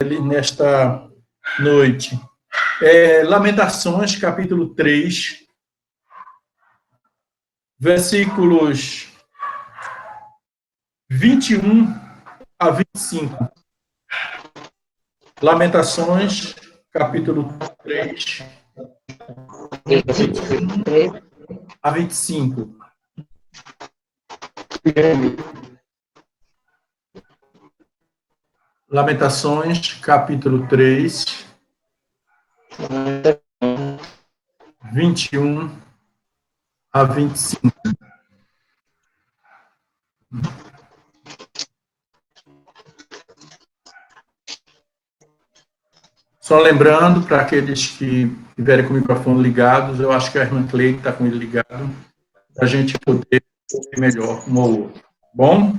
nesta noite. Lamentações, capítulo 3, versículos 21 a 25. Lamentações, capítulo 3, 21 a 25. Lamentações, capítulo 3, 21 a 25. Só lembrando, para aqueles que estiverem com o microfone ligado, eu acho que a irmã Cleide está com ele ligado, para a gente poder ouvir melhor um ao outro. Bom?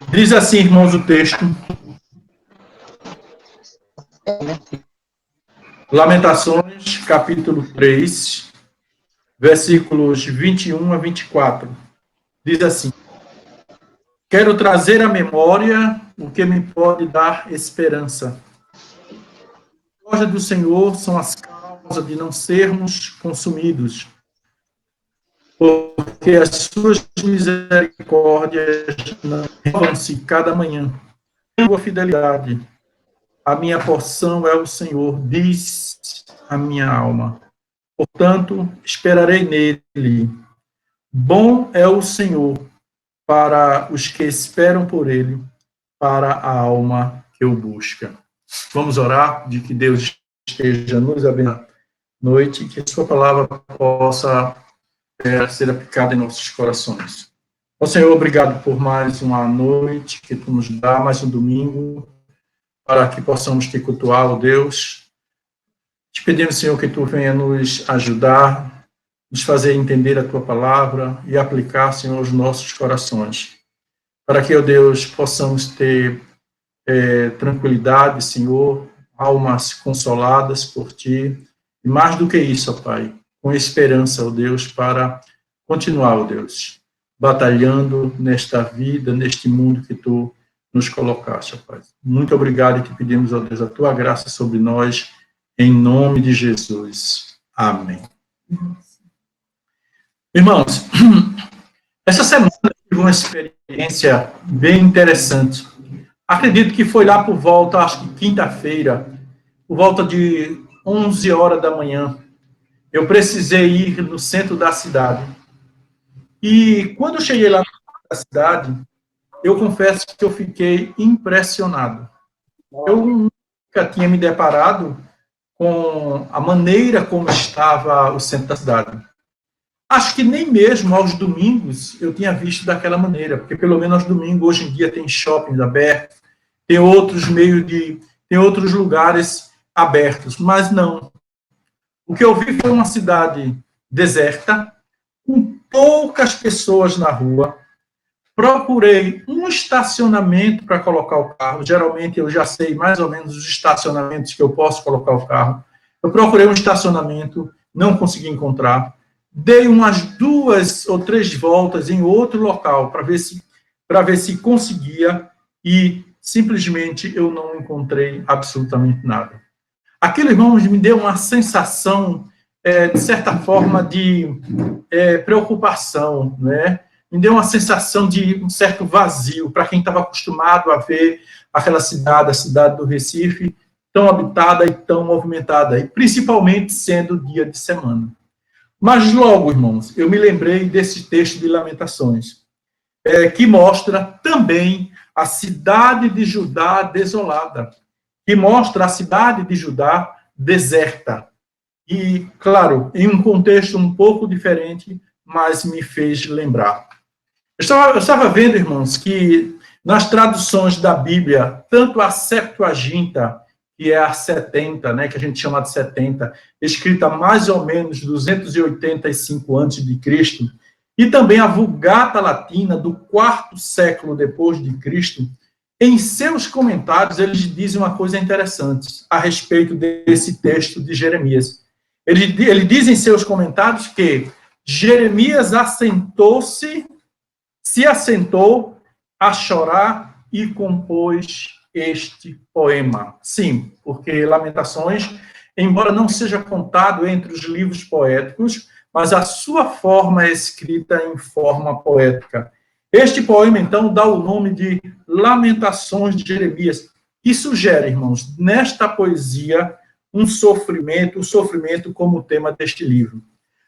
Diz assim, irmãos, o texto. Lamentações, capítulo 3, versículos 21 a 24. Diz assim: Quero trazer à memória o que me pode dar esperança. A misericórdia do Senhor são as causas de não sermos consumidos, porque as suas misericórdias renovam-se cada manhã. Sua fidelidade, a minha porção é o Senhor, diz a minha alma. Portanto, esperarei nele. Bom é o Senhor para os que esperam por ele, para a alma que o busca. Vamos orar de que Deus esteja nos abençoando noite, que a sua palavra possa ser aplicada em nossos corações. Ó Senhor, obrigado por mais uma noite que tu nos dá, mais um domingo, para que possamos te cultuar, ó Deus. Te pedimos, Senhor, que tu venha nos ajudar, nos fazer entender a tua palavra e aplicar, Senhor, aos nossos corações. Para que, ó Deus, possamos ter tranquilidade, Senhor, almas consoladas por ti, e mais do que isso, ó Pai, com esperança, ó Deus, para continuar, ó Deus, batalhando nesta vida, neste mundo que tu nos colocaste, ó Pai. Muito obrigado e te pedimos, ó Deus, a tua graça sobre nós, em nome de Jesus. Amém. Irmãos, essa semana eu tive uma experiência bem interessante. Acredito que foi lá por volta, acho que quinta-feira, por volta de 11 horas da manhã. Eu precisei ir no centro da cidade. E quando eu cheguei lá no centro da cidade, eu confesso que eu fiquei impressionado. Eu nunca tinha me deparado com a maneira como estava o centro da cidade. Acho que nem mesmo aos domingos eu tinha visto daquela maneira, porque pelo menos aos domingos, hoje em dia, tem shoppings abertos, tem outros tem outros lugares abertos, mas não. O que eu vi foi uma cidade deserta, com poucas pessoas na rua. Procurei um estacionamento para colocar o carro. Geralmente eu já sei mais ou menos os estacionamentos que eu posso colocar o carro. Eu procurei um estacionamento, não consegui encontrar. Dei umas 2 ou 3 voltas em outro local para ver se conseguia e simplesmente eu não encontrei absolutamente nada. Aquilo, irmãos, me deu uma sensação, de certa forma, de preocupação, né? Me deu uma sensação de um certo vazio para quem estava acostumado a ver aquela cidade, a cidade do Recife, tão habitada e tão movimentada, e principalmente sendo dia de semana. Mas logo, irmãos, eu me lembrei desse texto de Lamentações, que mostra também a cidade de Judá desolada, que mostra a cidade de Judá deserta. E, claro, em um contexto um pouco diferente, mas me fez lembrar. Eu estava vendo, irmãos, que nas traduções da Bíblia, tanto a Septuaginta, que é a 70, né, que a gente chama de 70, escrita mais ou menos 285 a.C., e também a Vulgata Latina, do 4º século depois de Cristo, em seus comentários, eles dizem uma coisa interessante a respeito desse texto de Jeremias. Ele diz em seus comentários que Jeremias se assentou a chorar e compôs este poema. Sim, porque Lamentações, embora não seja contado entre os livros poéticos, mas a sua forma é escrita em forma poética. Este poema, então, dá o nome de Lamentações de Jeremias, e sugere, irmãos, nesta poesia, o sofrimento como tema deste livro.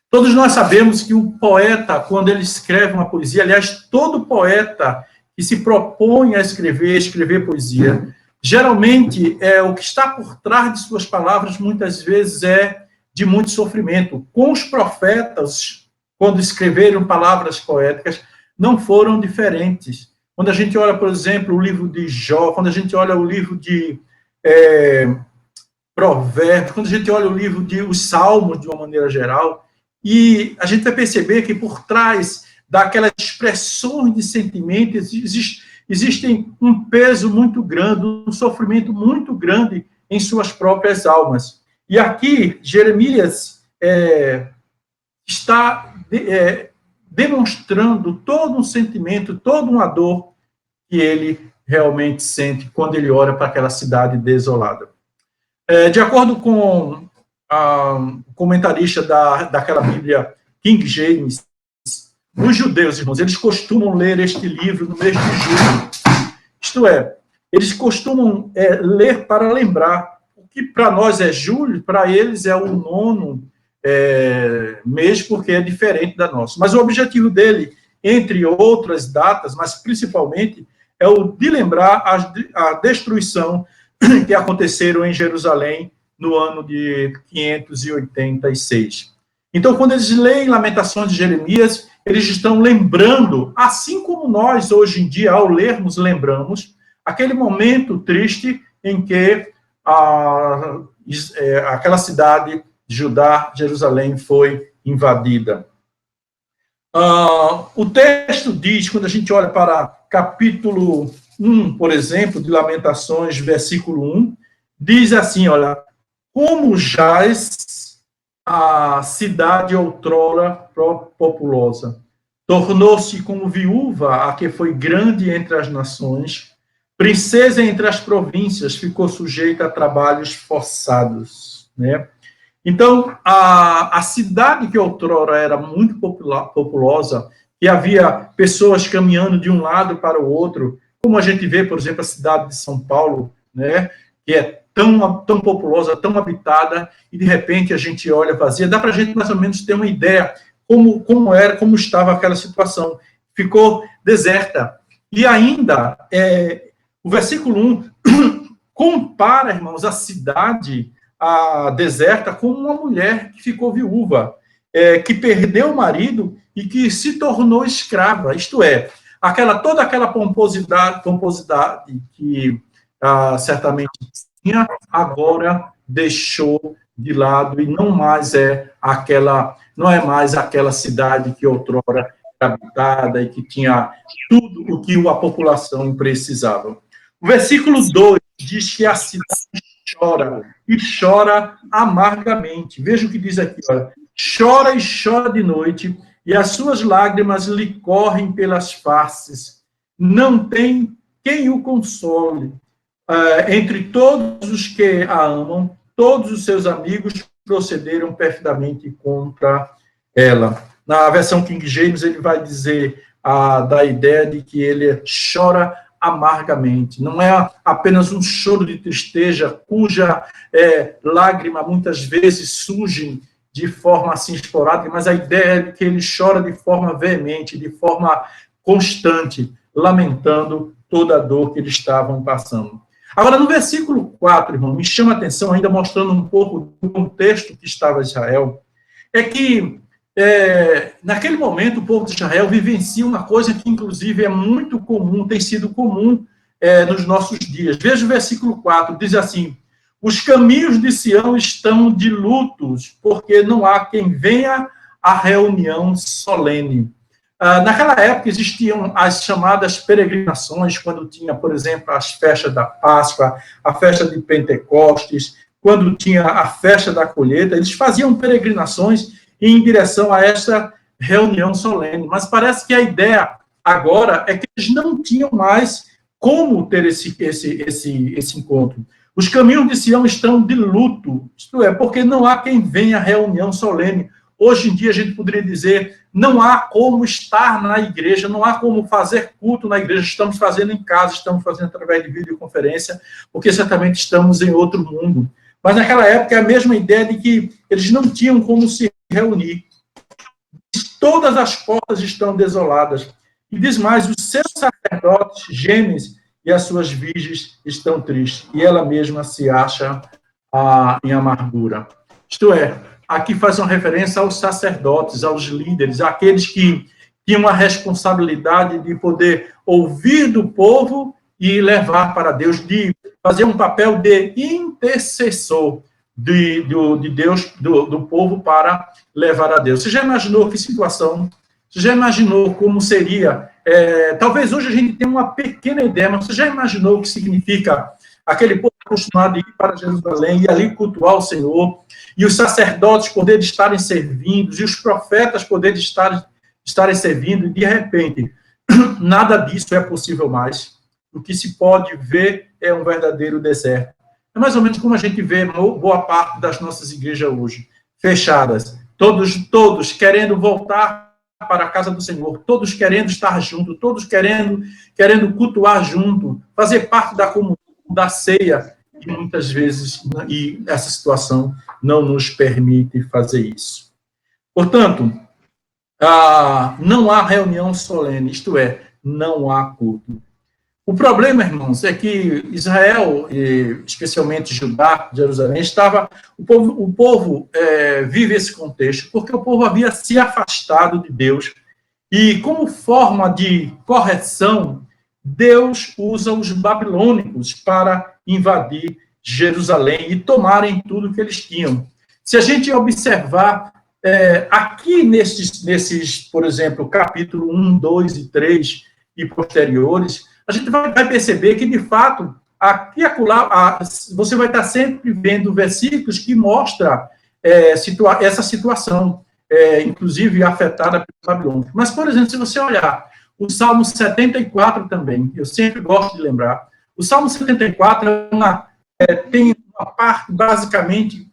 Todos nós sabemos que o poeta, quando ele escreve uma poesia, aliás, todo poeta que se propõe a escrever poesia, geralmente, o que está por trás de suas palavras, muitas vezes, é de muito sofrimento. Com os profetas, quando escreveram palavras poéticas, não foram diferentes. Quando a gente olha, por exemplo, o livro de Jó, quando a gente olha o livro de Provérbios, quando a gente olha o livro de os Salmos, de uma maneira geral, e a gente vai perceber que por trás daquelas expressões de sentimentos existem um peso muito grande, um sofrimento muito grande em suas próprias almas. E aqui, Jeremias está demonstrando todo um sentimento, toda uma dor que ele realmente sente quando ele olha para aquela cidade desolada. De acordo com o comentarista daquela Bíblia King James, os judeus, irmãos, eles costumam ler este livro no mês de julho. Isto é, eles costumam ler para lembrar. O que para nós é julho, para eles é o 9º mês, porque é diferente da nossa. Mas o objetivo dele, entre outras datas, mas principalmente, é o de lembrar a destruição que aconteceram em Jerusalém no ano de 586. Então, quando eles leem Lamentações de Jeremias, eles estão lembrando, assim como nós, hoje em dia, ao lermos, lembramos, aquele momento triste em que aquela cidade de Judá, Jerusalém, foi invadida. O texto diz, quando a gente olha para capítulo 1, por exemplo, de Lamentações, versículo 1, diz assim, olha, como jaz a cidade outrora populosa, tornou-se como viúva a que foi grande entre as nações, princesa entre as províncias, ficou sujeita a trabalhos forçados, né? Então, a cidade que outrora era muito populosa, que havia pessoas caminhando de um lado para o outro, como a gente vê, por exemplo, a cidade de São Paulo, né, que é tão populosa, tão habitada, e de repente a gente olha vazia, dá para a gente mais ou menos ter uma ideia como estava aquela situação. Ficou deserta. E ainda, o versículo 1 compara, irmãos, a cidade deserta com uma mulher que ficou viúva, que perdeu o marido e que se tornou escrava, isto é, toda aquela pomposidade que certamente tinha, agora deixou de lado e não é mais aquela cidade que outrora era habitada e que tinha tudo o que a população precisava. O versículo 2 diz que a cidade chora, e chora amargamente. Veja o que diz aqui, olha. Chora e chora de noite, e as suas lágrimas lhe correm pelas faces. Não tem quem o console. Entre todos os que a amam, todos os seus amigos procederam perfidamente contra ela. Na versão King James, ele vai dizer da ideia de que ele chora amargamente. Não é apenas um choro de tristeza, cuja lágrima muitas vezes surgem de forma assim esporádica, mas a ideia é que ele chora de forma veemente, de forma constante, lamentando toda a dor que eles estavam passando. Agora, no versículo 4, irmão, me chama a atenção, ainda mostrando um pouco do contexto que estava Israel, é que naquele momento, o povo de Israel vivencia uma coisa que, inclusive, é muito comum, tem sido comum nos nossos dias. Veja o versículo 4, diz assim, os caminhos de Sião estão de lutos, porque não há quem venha à reunião solene. Naquela época, existiam as chamadas peregrinações, quando tinha, por exemplo, as festas da Páscoa, a festa de Pentecostes, quando tinha a festa da colheita, eles faziam peregrinações em direção a esta reunião solene. Mas parece que a ideia agora é que eles não tinham mais como ter esse encontro. Os caminhos de Sião estão de luto, isto é, porque não há quem venha à reunião solene. Hoje em dia, a gente poderia dizer, não há como estar na igreja, não há como fazer culto na igreja, estamos fazendo em casa, estamos fazendo através de videoconferência, porque certamente estamos em outro mundo. Mas naquela época, é a mesma ideia de que eles não tinham como se reunir. Todas as portas estão desoladas. E diz mais, os seus sacerdotes gemem e as suas virgens estão tristes. E ela mesma se acha em amargura. Isto é, aqui faz uma referência aos sacerdotes, aos líderes, àqueles que tinham a responsabilidade de poder ouvir do povo e levar para Deus, de fazer um papel de intercessor de Deus, do povo, para levar a Deus. Você já imaginou que situação? Você já imaginou como seria? Talvez hoje a gente tenha uma pequena ideia, mas você já imaginou o que significa aquele povo acostumado a ir para Jerusalém e ali cultuar o Senhor, e os sacerdotes poderem estarem servindo, e os profetas poderem estarem servindo, e de repente, nada disso é possível mais. O que se pode ver é um verdadeiro deserto. É mais ou menos como a gente vê boa parte das nossas igrejas hoje, fechadas, todos querendo voltar para a casa do Senhor, todos querendo estar junto, todos querendo cultuar junto, fazer parte da comunhão, da ceia, e muitas vezes e essa situação não nos permite fazer isso. Portanto, não há reunião solene, isto é, não há culto. O problema, irmãos, é que Israel, especialmente Judá, Jerusalém, o povo vive esse contexto porque o povo havia se afastado de Deus, e como forma de correção, Deus usa os babilônicos para invadir Jerusalém e tomarem tudo que eles tinham. Se a gente observar aqui nesses, por exemplo, capítulo 1, 2 e 3 e posteriores, a gente vai perceber que, de fato, aqui e acolá, você vai estar sempre vendo versículos que mostram essa situação, inclusive afetada pelo Babilônia. Mas, por exemplo, se você olhar o Salmo 74 também, eu sempre gosto de lembrar, o Salmo 74 tem uma parte, basicamente,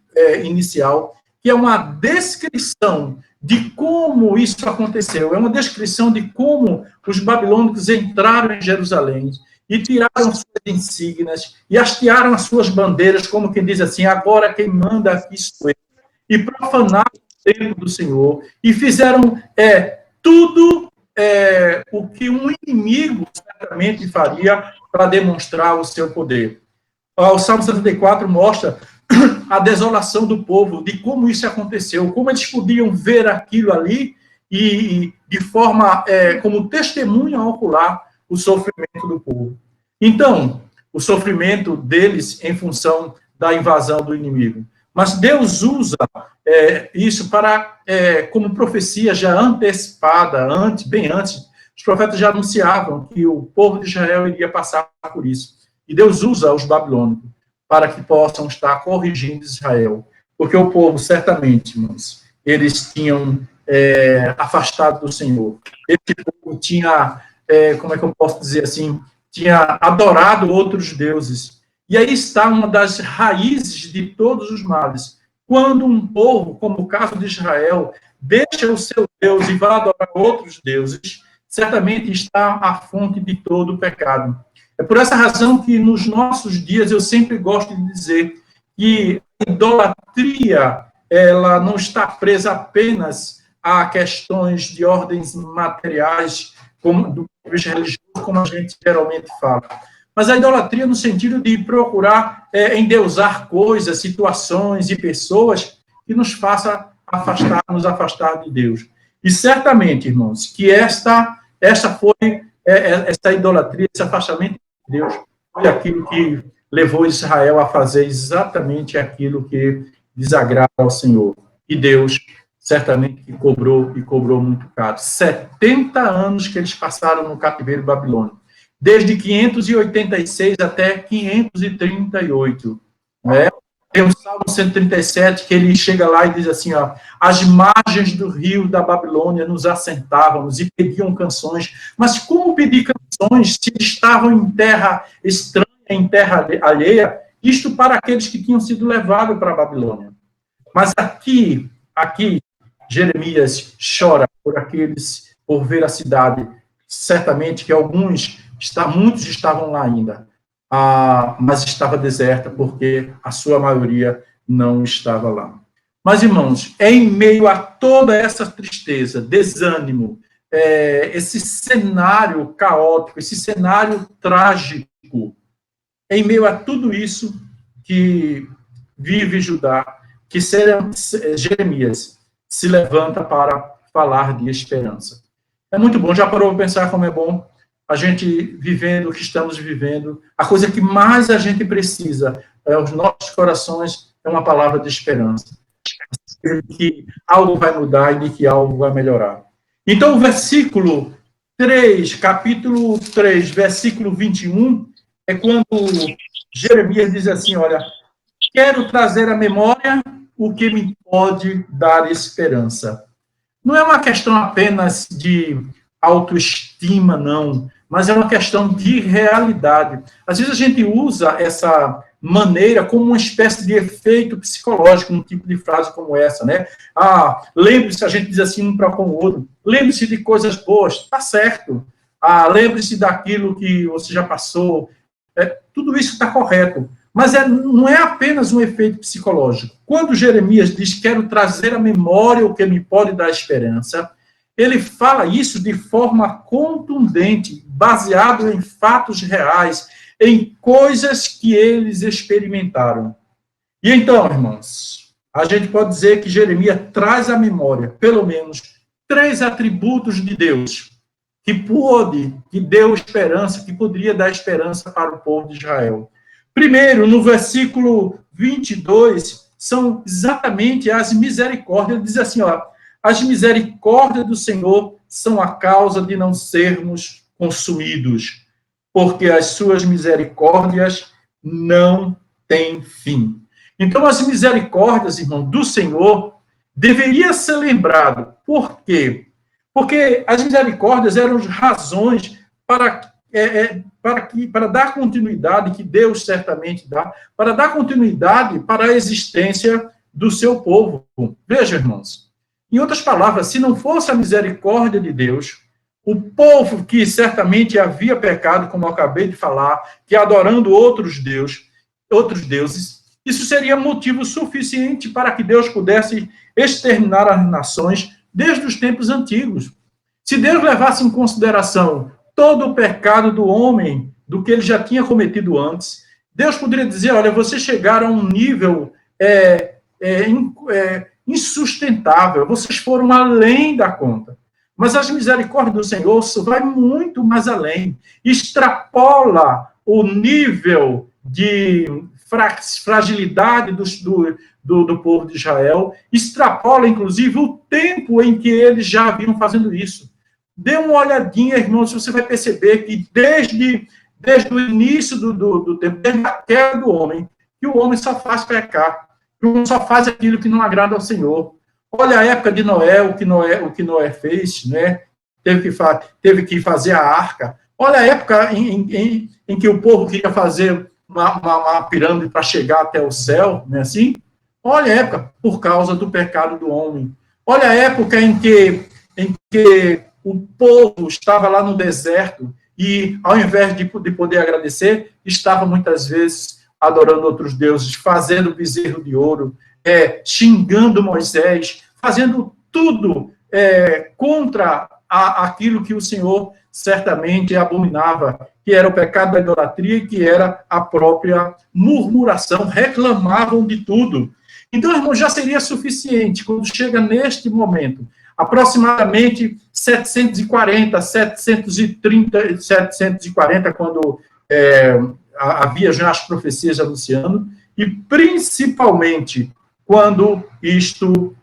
inicial, que é uma descrição de como isso aconteceu, é uma descrição de como os babilônicos entraram em Jerusalém e tiraram suas insígnias e hastearam as suas bandeiras, como quem diz assim, agora quem manda aqui sou eu, e profanaram o templo do Senhor, e fizeram tudo o que um inimigo certamente faria para demonstrar o seu poder. O Salmo 74 mostra a desolação do povo, de como isso aconteceu, como eles podiam ver aquilo ali e de forma, como testemunha ocular, o sofrimento do povo. Então, o sofrimento deles em função da invasão do inimigo. Mas Deus usa isso como profecia já antecipada, bem antes, os profetas já anunciavam que o povo de Israel iria passar por isso. E Deus usa os babilônicos para que possam estar corrigindo Israel. Porque o povo, certamente, irmãos, eles tinham afastado do Senhor. Esse povo tinha, como é que eu posso dizer assim, tinha adorado outros deuses. E aí está uma das raízes de todos os males. Quando um povo, como o caso de Israel, deixa o seu Deus e vai adorar outros deuses, certamente está a fonte de todo o pecado. É por essa razão que nos nossos dias eu sempre gosto de dizer que a idolatria, ela não está presa apenas a questões de ordens materiais, do religioso, como a gente geralmente fala. Mas a idolatria no sentido de procurar endeusar coisas, situações e pessoas que nos faça nos afastar de Deus. E certamente, irmãos, que essa foi essa idolatria, esse afastamento de Deus, foi aquilo que levou Israel a fazer exatamente aquilo que desagrada ao Senhor. E Deus certamente que cobrou muito caro. 70 anos que eles passaram no cativeiro babilônico, desde 586 até 538, né? Tem o Salmo 137, que ele chega lá e diz assim, ó, as margens do rio da Babilônia nos assentávamos e pediam canções. Mas como pedir canções se estavam em terra estranha, em terra alheia? Isto para aqueles que tinham sido levados para a Babilônia. Mas aqui, Jeremias chora por aqueles, por ver a cidade. Certamente que muitos estavam lá ainda, mas estava deserta porque a sua maioria não estava lá. Mas, irmãos, em meio a toda essa tristeza, desânimo, esse cenário caótico, esse cenário trágico, em meio a tudo isso que vive Judá, que Jeremias se levanta para falar de esperança. É muito bom, já parou para pensar como é bom a gente vivendo o que estamos vivendo? A coisa que mais a gente precisa, os nossos corações, é uma palavra de esperança. De que algo vai mudar e de que algo vai melhorar. Então, o versículo 3, capítulo 3, versículo 21, é quando Jeremias diz assim, olha, quero trazer à memória o que me pode dar esperança. Não é uma questão apenas de autoestima, não, mas é uma questão de realidade. Às vezes a gente usa essa maneira como uma espécie de efeito psicológico, um tipo de frase como essa, né? Lembre-se, a gente diz assim um para com o outro, lembre-se de coisas boas, tá certo. Lembre-se daquilo que você já passou, tudo isso está correto. Mas não é apenas um efeito psicológico. Quando Jeremias diz, quero trazer à memória o que me pode dar esperança, ele fala isso de forma contundente, baseado em fatos reais, em coisas que eles experimentaram. E então, irmãos, a gente pode dizer que Jeremias traz à memória, pelo menos, 3 atributos de Deus, que deu esperança, que poderia dar esperança para o povo de Israel. Primeiro, no versículo 22, são exatamente as misericórdias. Ele diz assim, ó, as misericórdias do Senhor são a causa de não sermos consumidos, porque as suas misericórdias não têm fim. Então, as misericórdias, irmão, do Senhor, deveria ser lembrado. Por quê? Porque as misericórdias eram razões para dar continuidade, que Deus certamente dá, para dar continuidade para a existência do seu povo. Veja, irmãos, em outras palavras, se não fosse a misericórdia de Deus, o povo que certamente havia pecado, como eu acabei de falar, que adorando outros deuses, isso seria motivo suficiente para que Deus pudesse exterminar as nações desde os tempos antigos. Se Deus levasse em consideração todo o pecado do homem, do que ele já tinha cometido antes, Deus poderia dizer, olha, vocês chegaram a um nível insustentável, vocês foram além da conta. Mas as misericórdias do Senhor vai muito mais além, extrapola o nível de fragilidade do povo de Israel, extrapola, inclusive, o tempo em que eles já haviam fazendo isso. Dê uma olhadinha, irmãos, você vai perceber que desde o início do tempo, desde a queda do homem, que o homem só faz pecar, que o homem só faz aquilo que não agrada ao Senhor. Olha a época de Noé, o que Noé fez, né? Teve que fazer a arca. Olha a época em que o povo queria fazer uma pirâmide para chegar até o céu, não é assim? Olha a época, por causa do pecado do homem. Olha a época em que o povo estava lá no deserto e, ao invés de poder agradecer, estava muitas vezes adorando outros deuses, fazendo bezerro de ouro, xingando Moisés, fazendo tudo contra aquilo que o Senhor certamente abominava, que era o pecado da idolatria e que era a própria murmuração, reclamavam de tudo. Então, irmão, já seria suficiente, quando chega neste momento, aproximadamente 740, quando havia já as profecias anunciando, e principalmente quando isto,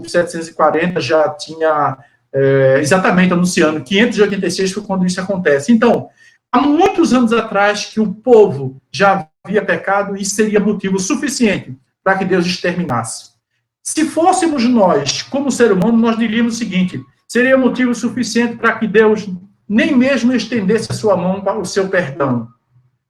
740 já tinha exatamente anunciando, 586 foi quando isso acontece. Então, há muitos anos atrás que o povo já havia pecado, isso seria motivo suficiente para que Deus exterminasse. Se fôssemos nós, como ser humano, nós diríamos o seguinte: seria motivo suficiente para que Deus nem mesmo estendesse a sua mão para o seu perdão.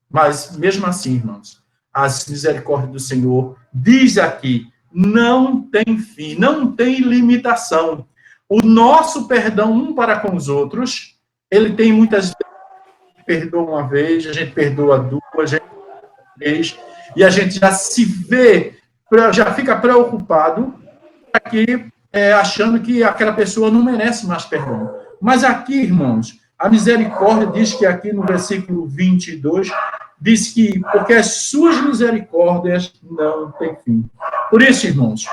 Mas, mesmo assim, irmãos, as misericórdias do Senhor, diz aqui, não tem fim, não tem limitação. O nosso perdão um para com os outros, ele tem muitas vezes, a gente perdoa uma vez, a gente perdoa duas, a gente perdoa três, e a gente já se vê, já fica preocupado aqui, achando que aquela pessoa não merece mais perdão. Mas aqui, irmãos, a misericórdia diz que aqui no versículo 22, diz que, porque as suas misericórdias não têm fim. Por isso, irmãos,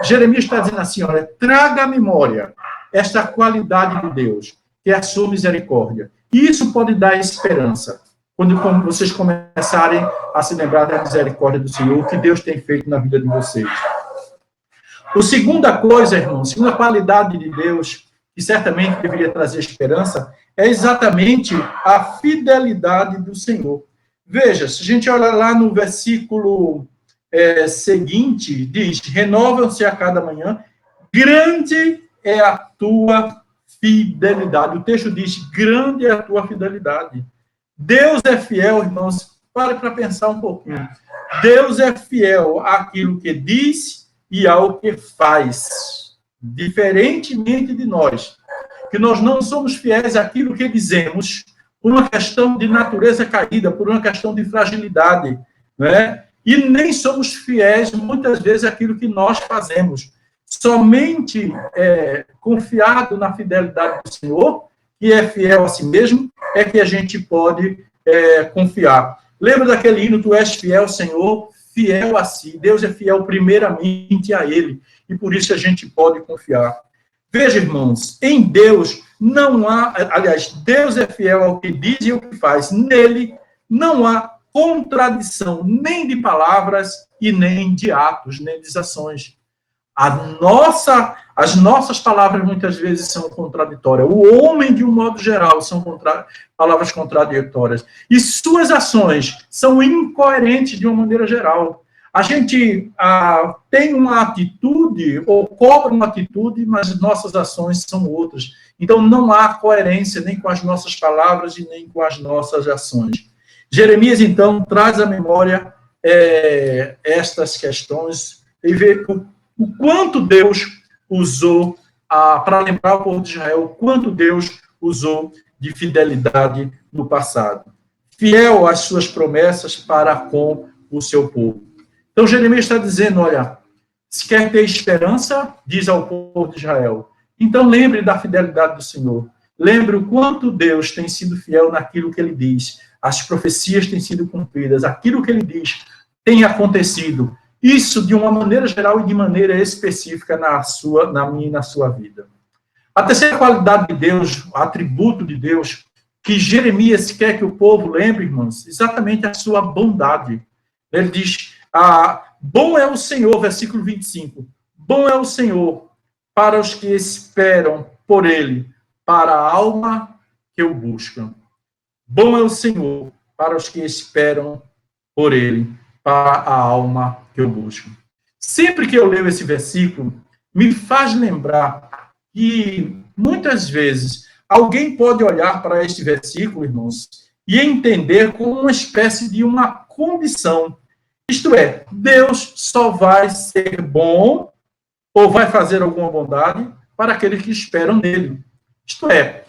Jeremias está dizendo assim, olha, traga à memória esta qualidade de Deus, que é a sua misericórdia. E isso pode dar esperança, quando vocês começarem a se lembrar da misericórdia do Senhor, o que Deus tem feito na vida de vocês. A segunda coisa, irmãos, a segunda qualidade de Deus, que certamente deveria trazer esperança, é exatamente a fidelidade do Senhor. Veja, se a gente olha lá no versículo seguinte, diz, renovam-se a cada manhã, grande é a tua fidelidade. O texto diz, grande é a tua fidelidade. Deus é fiel, irmãos, pare para pensar um pouquinho. Deus é fiel àquilo que diz e ao que faz. Diferentemente de nós, que nós não somos fiéis àquilo que dizemos por uma questão de natureza caída, por uma questão de fragilidade, né? E nem somos fiéis, muitas vezes, àquilo que nós fazemos. Somente confiado na fidelidade do Senhor, que é fiel a si mesmo, é que a gente pode confiar. Lembra daquele hino, tu és fiel, Senhor, fiel a si. Deus é fiel primeiramente a Ele, e por isso a gente pode confiar. Veja, irmãos, em Deus não há, aliás, Deus é fiel ao que diz e ao que faz. Nele não há contradição nem de palavras e nem de atos, nem de ações. As nossas palavras muitas vezes são contraditórias. O homem, de um modo geral, são palavras contraditórias. E suas ações são incoerentes de uma maneira geral. A gente tem uma atitude, ou cobra uma atitude, mas nossas ações são outras. Então, não há coerência nem com as nossas palavras e nem com as nossas ações. Jeremias, então, traz à memória estas questões e vê o quanto Deus usou, para lembrar o povo de Israel, o quanto Deus usou de fidelidade no passado. Fiel às suas promessas para com o seu povo. Então, Jeremias está dizendo, olha, se quer ter esperança, diz ao povo de Israel, então lembre da fidelidade do Senhor. Lembre o quanto Deus tem sido fiel naquilo que ele diz. As profecias têm sido cumpridas. Aquilo que ele diz tem acontecido. Isso de uma maneira geral e de maneira específica na minha e na sua vida. A terceira qualidade de Deus, o atributo de Deus, que Jeremias quer que o povo lembre, irmãos, exatamente a sua bondade. Ele diz, bom é o Senhor, versículo 25, bom é o Senhor para os que esperam por ele, para a alma que o buscam. Bom é o Senhor para os que esperam por ele, para a alma que eu busco. Sempre que eu leio esse versículo, me faz lembrar que, muitas vezes, alguém pode olhar para este versículo, irmãos, e entender como uma espécie de uma condição. Isto é, Deus só vai ser bom ou vai fazer alguma bondade para aqueles que esperam nele. Isto é,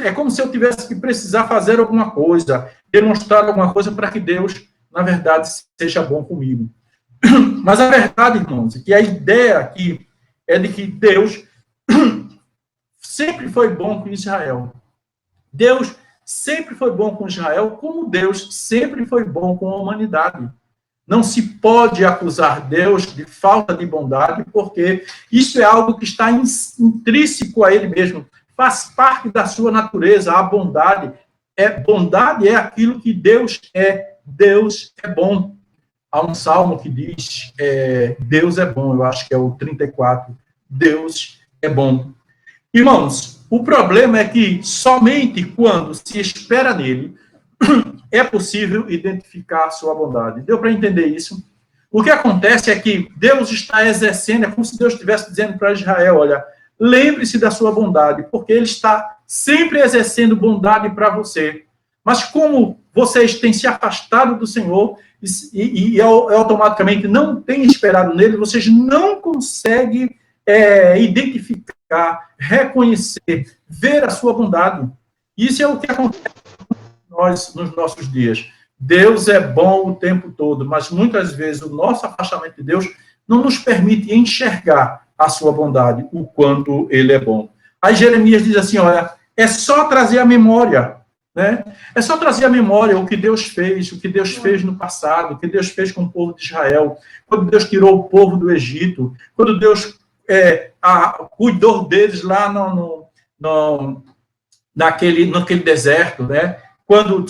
é como se eu tivesse que precisar fazer alguma coisa, demonstrar alguma coisa para que Deus, na verdade, seja bom comigo. Mas a verdade, irmãos, é que a ideia aqui é de que Deus sempre foi bom com Israel. Deus sempre foi bom com Israel, como Deus sempre foi bom com a humanidade. Não se pode acusar Deus de falta de bondade, porque isso é algo que está intrínseco a ele mesmo. Faz parte da sua natureza, a bondade. Bondade é aquilo que Deus é. Deus é bom. Há um salmo que diz, Deus é bom, eu acho que é o 34. Deus é bom. Irmãos, o problema é que somente quando se espera nele, é possível identificar a sua bondade. Deu para entender isso? O que acontece é que Deus está exercendo, é como se Deus estivesse dizendo para Israel, olha, lembre-se da sua bondade, porque ele está sempre exercendo bondade para você. Mas como vocês têm se afastado do Senhor e automaticamente não têm esperado nele, vocês não conseguem identificar, reconhecer, ver a sua bondade. Isso é o que acontece nos nossos dias. Deus é bom o tempo todo, mas muitas vezes o nosso afastamento de Deus não nos permite enxergar a sua bondade, o quanto ele é bom. Aí Jeremias diz assim, olha, é só trazer a memória, né? É só trazer a memória o que Deus fez no passado, o que Deus fez com o povo de Israel, quando Deus tirou o povo do Egito, quando Deus cuidou deles lá naquele deserto, né? Quando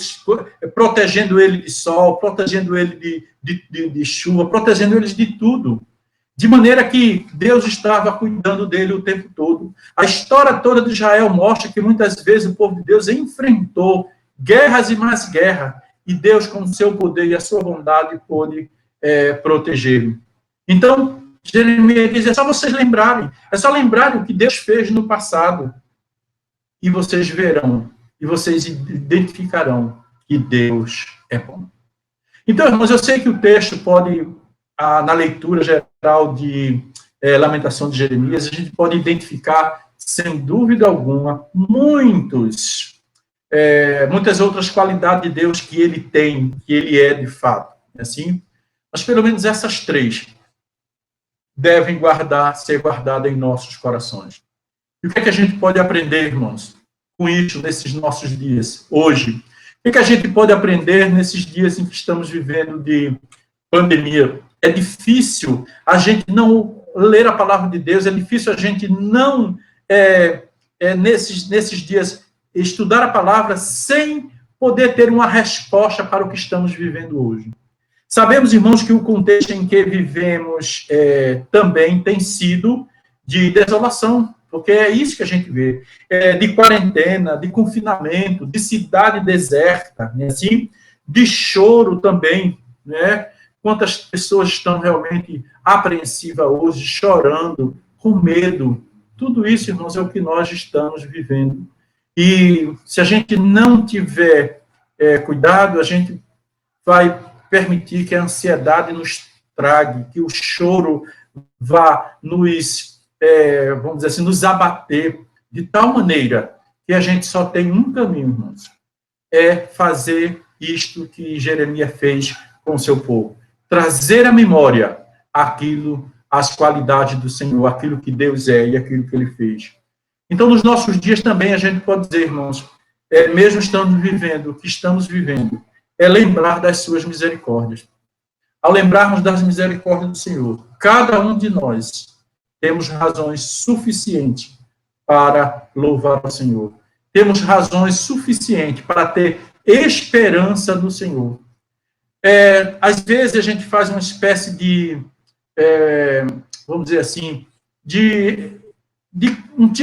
protegendo ele de sol, protegendo ele de chuva, protegendo eles de tudo. De maneira que Deus estava cuidando dele o tempo todo. A história toda de Israel mostra que muitas vezes o povo de Deus enfrentou guerras e mais guerra, e Deus, com o seu poder e a sua bondade, pôde protegê-lo. Então, Jeremias diz, é só vocês lembrarem, é só lembrarem o que Deus fez no passado, e vocês verão, e vocês identificarão que Deus é bom. Então, irmãos, eu sei que o texto pode, na leitura geral de Lamentação de Jeremias, a gente pode identificar, sem dúvida alguma, muitas outras qualidades de Deus que ele tem, que ele é de fato. Assim, mas pelo menos essas três devem ser guardadas em nossos corações. E o que é que a gente pode aprender, irmãos, com isso nesses nossos dias, hoje? O que a gente pode aprender nesses dias em que estamos vivendo de pandemia? É difícil a gente não ler a palavra de Deus, é difícil a gente não, nesses dias, estudar a palavra sem poder ter uma resposta para o que estamos vivendo hoje. Sabemos, irmãos, que o contexto em que vivemos também tem sido de desolação, porque é isso que a gente vê, de quarentena, de confinamento, de cidade deserta, né, assim, de choro também, né? Quantas pessoas estão realmente apreensivas hoje, chorando, com medo. Tudo isso, irmãos, é o que nós estamos vivendo. E se a gente não tiver cuidado, a gente vai permitir que a ansiedade nos trague, que o choro vá nos vamos dizer assim, nos abater de tal maneira que a gente só tem um caminho, irmãos, é fazer isto que Jeremias fez com o seu povo, trazer à memória as qualidades do Senhor, aquilo que Deus é e aquilo que ele fez. Então, nos nossos dias também a gente pode dizer, irmãos, mesmo estando vivendo o que estamos vivendo, é lembrar das suas misericórdias. Ao lembrarmos das misericórdias do Senhor, cada um de nós temos razões suficientes para louvar o Senhor. Temos razões suficientes para ter esperança no Senhor. Às vezes a gente faz uma espécie de, vamos dizer assim,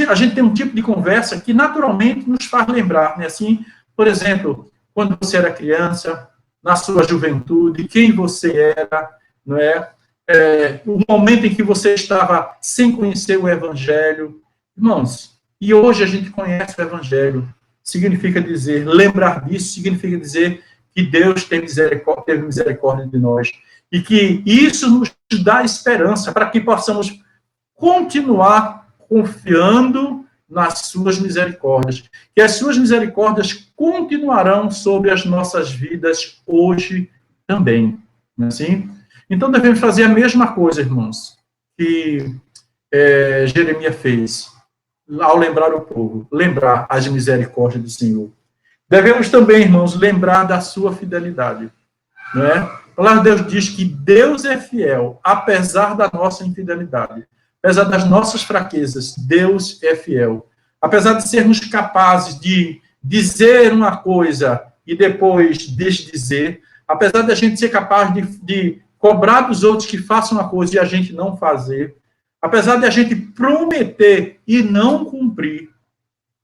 a gente tem um tipo de conversa que naturalmente nos faz lembrar, né? Assim, por exemplo, quando você era criança, na sua juventude, quem você era, não é? O momento em que você estava sem conhecer o Evangelho. Irmãos, e hoje a gente conhece o Evangelho. Significa dizer, lembrar disso, significa dizer que Deus teve misericórdia de nós. E que isso nos dá esperança para que possamos continuar confiando nas suas misericórdias. Que as suas misericórdias continuarão sobre as nossas vidas hoje também. Não é assim? Então, devemos fazer a mesma coisa, irmãos, que Jeremias fez, ao lembrar o povo, lembrar as misericórdias do Senhor. Devemos também, irmãos, lembrar da sua fidelidade. Não é? A palavra de Deus diz que Deus é fiel, apesar da nossa infidelidade. Apesar das nossas fraquezas, Deus é fiel. Apesar de sermos capazes de dizer uma coisa e depois desdizer, apesar de a gente ser capaz de cobrar dos outros que façam uma coisa e a gente não fazer, apesar de a gente prometer e não cumprir,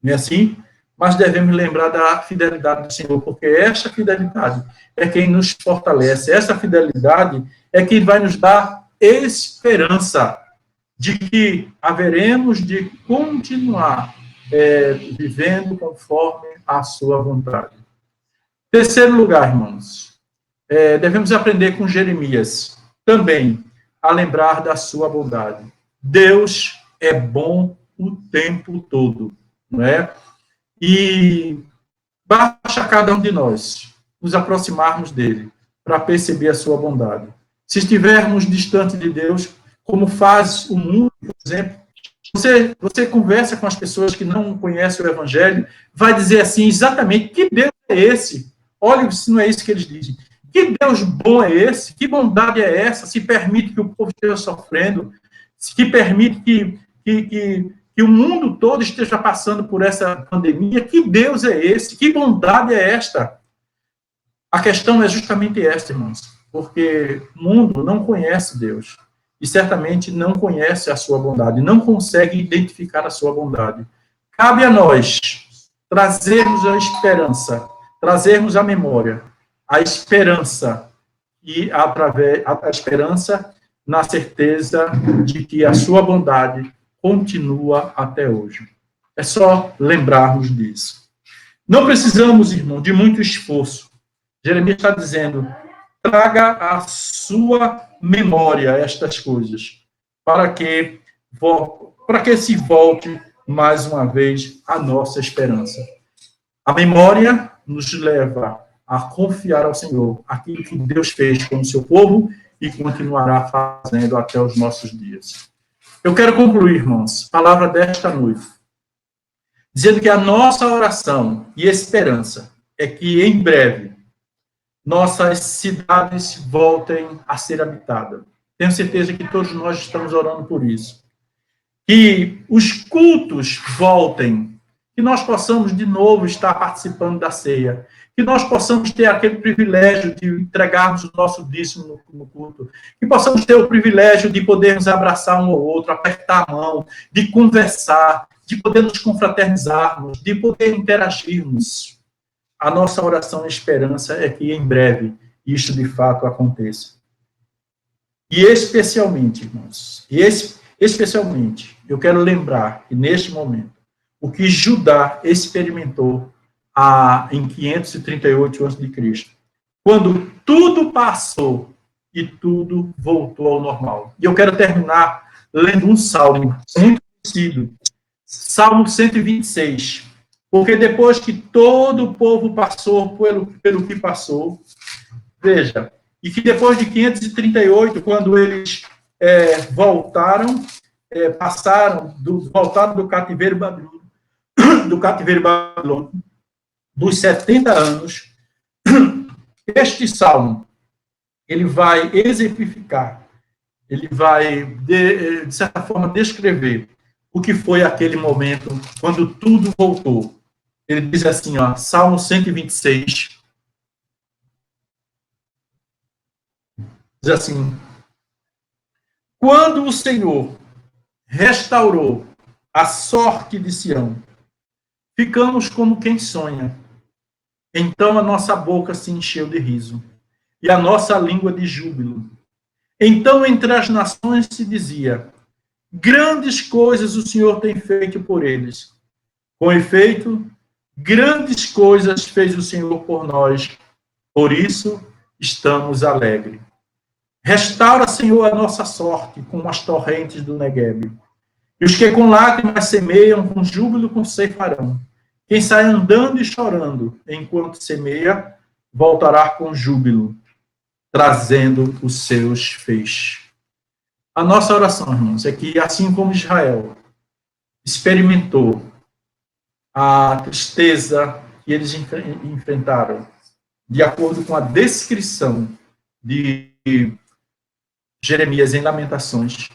não é assim? mas devemos lembrar da fidelidade do Senhor, porque essa fidelidade é quem nos fortalece, essa fidelidade é quem vai nos dar esperança de que haveremos de continuar vivendo conforme a sua vontade. Terceiro lugar, irmãos, devemos aprender com Jeremias também a lembrar da sua bondade. Deus é bom o tempo todo, não é? E basta cada um de nós nos aproximarmos dele para perceber a sua bondade. Se estivermos distante de Deus, como faz o mundo, por exemplo, você conversa com as pessoas que não conhecem o Evangelho, vai dizer assim, exatamente, que Deus é esse? Olha se não é isso que eles dizem. Que Deus bom é esse? Que bondade é essa? Se permite que o povo esteja sofrendo, se permite que o mundo todo esteja passando por essa pandemia. Que Deus é esse? Que bondade é esta? A questão é justamente esta, irmãos, porque o mundo não conhece Deus e certamente não conhece a sua bondade, não consegue identificar a sua bondade. Cabe a nós trazermos a esperança, trazermos a memória, a esperança e através a esperança na certeza de que a sua bondade continua até hoje. É só lembrarmos disso. Não precisamos, irmão, de muito esforço. Jeremias está dizendo, traga à sua memória estas coisas, para que se volte mais uma vez a nossa esperança. A memória nos leva a confiar ao Senhor, aquilo que Deus fez com o seu povo e continuará fazendo até os nossos dias. Eu quero concluir, irmãos, palavra desta noite, dizendo que a nossa oração e esperança é que, em breve, nossas cidades voltem a ser habitadas. Tenho certeza que todos nós estamos orando por isso. Que os cultos voltem, que nós possamos de novo estar participando da ceia, que nós possamos ter aquele privilégio de entregarmos o nosso dízimo no culto, que possamos ter o privilégio de podermos abraçar um ao outro, apertar a mão, de conversar, de poder nos confraternizarmos, de poder interagirmos. A nossa oração e esperança é que, em breve, isso de fato aconteça. E especialmente, irmãos, especialmente, eu quero lembrar que, neste momento, o que Judá experimentou em 538 a.C., quando tudo passou e tudo voltou ao normal. E eu quero terminar lendo um salmo muito conhecido, Salmo 126, porque depois que todo o povo passou pelo que passou, veja, e que depois de 538, quando eles voltaram do cativeiro babilônico, dos 70 anos, este salmo, ele vai exemplificar, ele vai, de certa forma, descrever o que foi aquele momento quando tudo voltou. Ele diz assim, ó, Salmo 126, diz assim, quando o Senhor restaurou a sorte de Sião, ficamos como quem sonha. Então a nossa boca se encheu de riso, e a nossa língua de júbilo. Então entre as nações se dizia, grandes coisas o Senhor tem feito por eles. Com efeito, grandes coisas fez o Senhor por nós, por isso estamos alegres. Restaura, Senhor, a nossa sorte com as torrentes do Negueb. E os que com lágrimas semeiam, com júbilo conceifarão. Quem sai andando e chorando, enquanto semeia, voltará com júbilo, trazendo os seus feixes. A nossa oração, irmãos, é que, assim como Israel experimentou a tristeza que eles enfrentaram, de acordo com a descrição de Jeremias em Lamentações,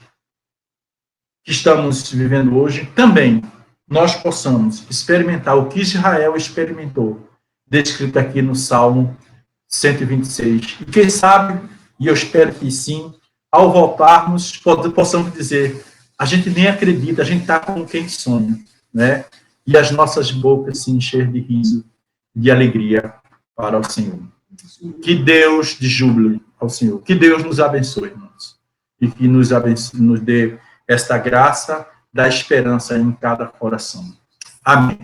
que estamos vivendo hoje, também nós possamos experimentar o que Israel experimentou, descrito aqui no Salmo 126. E quem sabe, e eu espero que sim, ao voltarmos, possamos dizer, a gente nem acredita, a gente está como quem sonha, né? e as nossas bocas se encher de riso, de alegria para o Senhor. Que Deus de júbilo ao Senhor. Que Deus nos abençoe, irmãos. E que nos dê esta graça da esperança em cada coração. Amém.